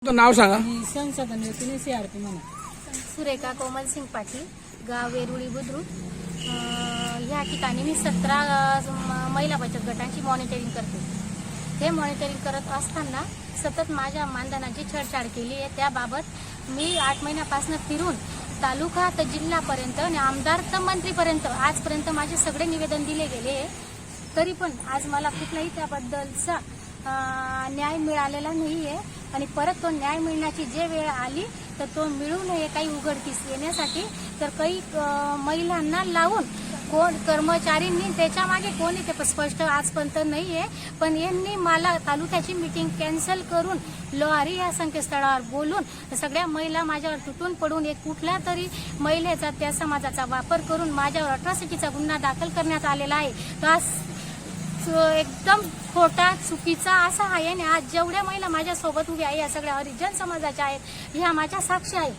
तो नाव सांगा. संशोधन व्यक्तीने CRP म्हणा. सुरेखा कोमल सिंग पाटील, गाव वेरुळी बुद्रुक. या ठिकाणी मी 17 महिला बचत गटांची मॉनिटरिंग करते. हे मॉनिटरिंग करत असताना सतत माझ्या मानधनाची छेडछाड केली आहे. त्याबाबत मी 8 महिन्यापासून फिरून तालुका तर जिल्हापर्यंत आणि आमदार तर मंत्रीपर्यंत आजपर्यंत माझे सगळे निवेदन दिले गेले. तरी पण आज मला कुठलाही त्याबद्दलचा न्याय मिळालेला नाही आहे. आणि परत तो न्याय मिळण्याची जे वेळ आली तर तो मिळू नये काही उघडकीस येण्यासाठी तर काही महिलांना लावून कोण कर्मचाऱ्यांनी त्याच्या मागे कोणी ते स्पष्ट आजपर्यंत नाही आहे. पण यांनी मला तालुक्याची मीटिंग कॅन्सल करून लोहारी या संकेतस्थळावर बोलून सगळ्या महिला माझ्यावर तुटून पडून एक कुठल्या तरी महिलेचा त्या समाजाचा वापर करून माझ्यावर अट्रॉसिटीचा गुन्हा दाखल करण्यात आलेला आहे. तो एकदम खोटा चुकीचा असा आहे. आणि आज जेवढ्या महिला माझ्या सोबत उभ्या आहे या सगळ्या हरिजन समाजाच्या आहेत, ह्या माझ्या साक्षी आहेत.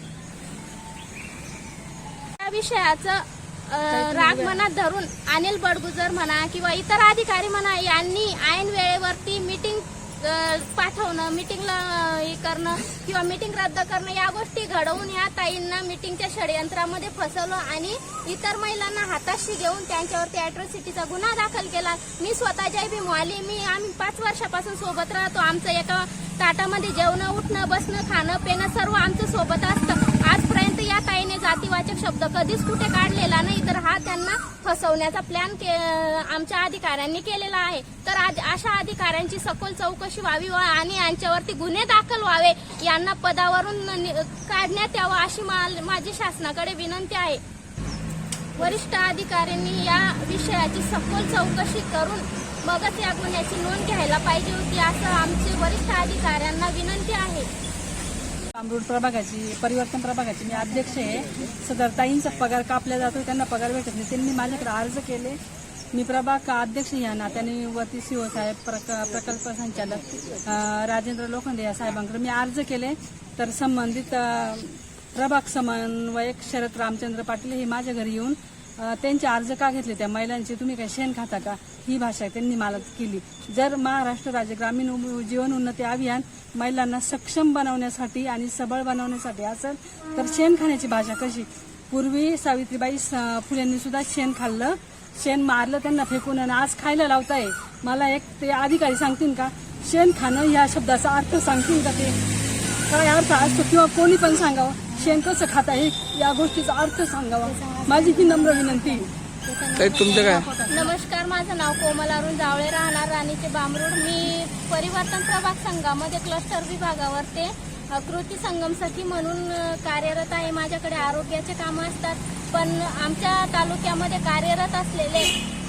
या विषयाचं राग मनात धरून अनिल बडगुजर म्हणा किंवा इतर अधिकारी म्हणा यांनी ऐन वेळेवरती मीटिंग पाठवणं, मीटिंगला हे करणं किंवा मीटिंग रद्द करणं या गोष्टी घडवून या ताईंना मीटिंगच्या षडयंत्रामध्ये फसवलं आणि इतर महिलांना हाताशी घेऊन त्यांच्यावरती अॅट्रॉसिटीचा गुन्हा दाखल केला. मी स्वतः जयभी मोहाली आम्ही 5 वर्षापासून सोबत राहतो. आमचं एका ताटामध्ये जेवणं, उठणं, बसणं, खाणं, पिणं सर्व आमचं सोबत असतं. आजपर्यंत या ताईने जातीवाचक शब्द कधीच कुठे काढलेला नाही. तर हा त्यांना फसवण्याचा प्लॅन आमच्या अधिकाऱ्यांनी केलेला आहे. तर अशा अधिकाऱ्यांची सखोल चौकशी व्हावी आणि यांच्यावरती गुन्हे दाखल व्हावे, यांना पदावरून काढण्यात यावं अशी माझी शासनाकडे विनंती आहे. वरिष्ठ अधिकाऱ्यांनी या विषयाची सखोल चौकशी करून मगच या गुन्ह्याची नोंद घ्यायला पाहिजे होती असं आमचे वरिष्ठ अधिकाऱ्यांना विनंती आहे. अमृत प्रभागाची परिवर्तन प्रभागाची मी अध्यक्ष आहे. सदर ताईंचा पगार कापला जातो, त्यांना पगार भेटत नाही. त्यांनी माझ्याकडे अर्ज केले. मी प्रभाग अध्यक्ष या नात्याने वरती CO साहेब, प्रकल्प संचालक राजेंद्र लोखंडे या साहेबांकडे मी अर्ज केले. तर संबंधित प्रभाग समन्वयक शरद रामचंद्र पाटील हे माझ्या घरी येऊन त्यांचे अर्ज का घेतले, त्या महिलांचे तुम्ही काय शेण खाता का, ही भाषा त्यांनी मला केली. जर महाराष्ट्र राज्य ग्रामीण जीवन उन्नती अभियान महिलांना सक्षम बनवण्यासाठी आणि सबळ बनवण्यासाठी असेल तर शेण खाण्याची भाषा कशी. पूर्वी सावित्रीबाई फुलेंनी सुद्धा शेण खाल्लं, शेण मारलं त्यांना फेकून आणि आज खायला लावताय. मला एक ते अधिकारी सांगतील का शेण खाणं या शब्दाचा अर्थ सांगतील का, ते काय अर्थ असतो किंवा कोणी पण सांगावं शेण कसं खाता आहे या गोष्टीचा अर्थ सांगावा. माझी ही नम्र विनंती. तुमचं काय? नमस्कार, माझं नाव कोमल अरुण जावळे, राहणार राणीचे बांबरूड. मी परिवर्तन प्रभाग संघामध्ये क्लस्टर विभागावर कृती संगम सखी म्हणून कार्यरत आहे. माझ्याकडे आरोग्याचे कामं असतात. पण आमच्या तालुक्यामध्ये कार्यरत असलेले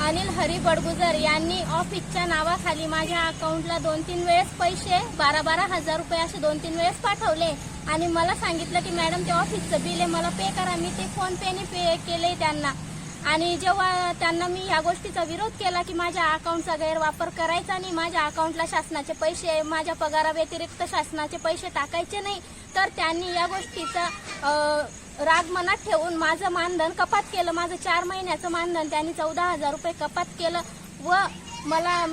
अनिल हरी बडगुजर यांनी ऑफिसच्या नावाखाली माझ्या अकाउंटला 2-3 वेळेस पैसे 12-12 हजार रुपये असे 2-3 वेळेस पाठवले आणि मला सांगितलं की मॅडम ते ऑफिसचं बिल आहे, मला पे करा. मी ते फोन पेने पे केले त्यांना. आणि जेव्हा त्यांना मी या गोष्टीचा विरोध केला की माझ्या अकाउंटचा गैरवापर करायचा नाही, माझ्या अकाउंटला शासनाचे पैसे, माझ्या पगाराव्यतिरिक्त शासनाचे पैसे टाकायचे नाही, तर त्यांनी या गोष्टीचा राग मनात ठेवून माझं मानधन कपात केलं. माझं 4 महिन्याचं मानधन त्यांनी 14,000 रुपये कपात केलं व मला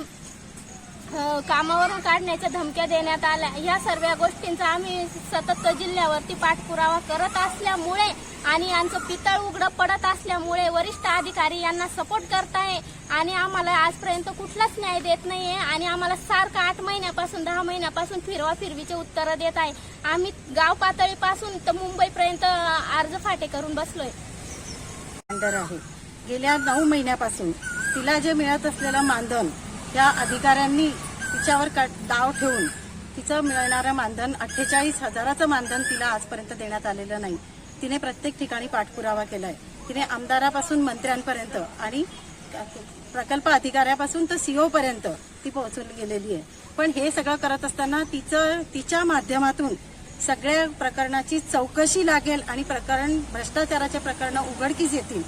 कामावरून काढण्याच्या धमक्या देण्यात आल्या. या सर्व गोष्टींचा आम्ही सतत जिल्ह्यावरती पाठपुरावा करत असल्यामुळे आणि यांचं पितळ उघडं पडत असल्यामुळे वरिष्ठ अधिकारी यांना सपोर्ट करताय आणि आम्हाला आजपर्यंत कुठलाच न्याय देत नाहीये आणि आम्हाला सारखं 8 महिन्यापासून 10 महिन्यापासून फिरवीचे उत्तरं देत आहे. आम्ही गाव पातळीपासून तर मुंबईपर्यंत अर्ज फाटे करून बसलोय. आहे गेल्या 9 महिन्यापासून तिला जे मिळत असलेलं मानधन त्या अधिकाऱ्यांनी तिच्यावर दाव ठेवून तिचं मिळणारं मानधन 48,000चं मानधन तिला आजपर्यंत देण्यात आलेलं नाही. तिने प्रत्येक ठिकाणी पाठपुरावा केलाय. तिने आमदारापासून मंत्र्यांपर्यंत आणि प्रकल्प अधिकाऱ्यापासून तर CO पर्यंत ती पोहोचून गेलेली आहे. पण हे सगळं करत असताना तिच्या माध्यमातून सगळ्या प्रकरणाची चौकशी लागेल आणि भ्रष्टाचाराचे प्रकरण उघडकीस येतील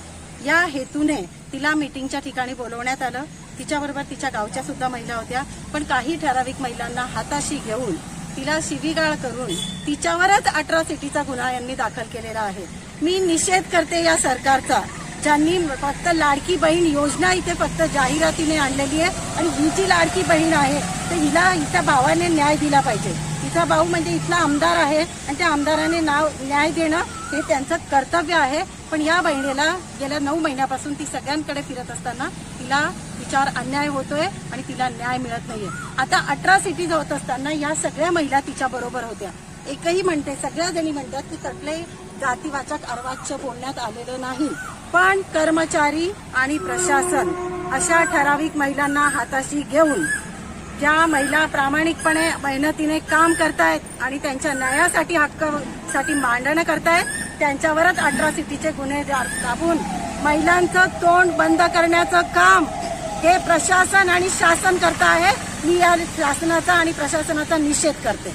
या हेतूने तिला मीटिंगच्या ठिकाणी बोलवण्यात आलं. तिच्याबरोबर तिच्या गावच्या सुद्धा महिला होत्या. पण काही ठराविक महिलांना हाताशी घेऊन तिला शिवीगाळ करून तिच्यावरच अट्रॉसिटीचा गुन्हा यांनी दाखल केलेला आहे. मी निषेध करते या सरकारचा, ज्यांनी फक्त लाडकी बहीण योजना इथे फक्त जाहिरातीने आणलेली आहे आणि ही जी लाडकी बहीण आहे तर हिला हिच्या भावाने न्याय दिला पाहिजे. तिचा भाऊ म्हणजे इथला आमदार आहे आणि त्या आमदाराने न्याय देणं हे त्यांचं कर्तव्य आहे. पण या बहिणीला गेल्या 9 महिन्यापासून ती सगळ्यांकडे फिरत असताना तिच्यावर अन्याय होतोय आणि तिला न्याय मिळत नाहीये. आता अट्रॉसिटीज होत असताना या सगळ्या महिला तिच्या बरोबर होत्या. एकही म्हणते, सगळ्या जणी म्हणतात की कुठल्याही जातीवाचक अर्वाच्य बोलण्यात आलेलं नाही. पण कर्मचारी आणि प्रशासन अशा ठराविक महिलांना हाताशी घेऊन ज्या महिला प्रामाणिकपणे मेहनतीने काम करतायत आणि त्यांच्या न्यायासाठी हक्कासाठी मांडणं करतायत त्यांच्यावरच अट्रॉसिटीचे गुन्हे दाबून महिलांचं तोंड बंद करण्याचं काम हे प्रशासन आणि शासन करत आहे. मी या शासनाचा आणि प्रशासनाचा निषेध करते.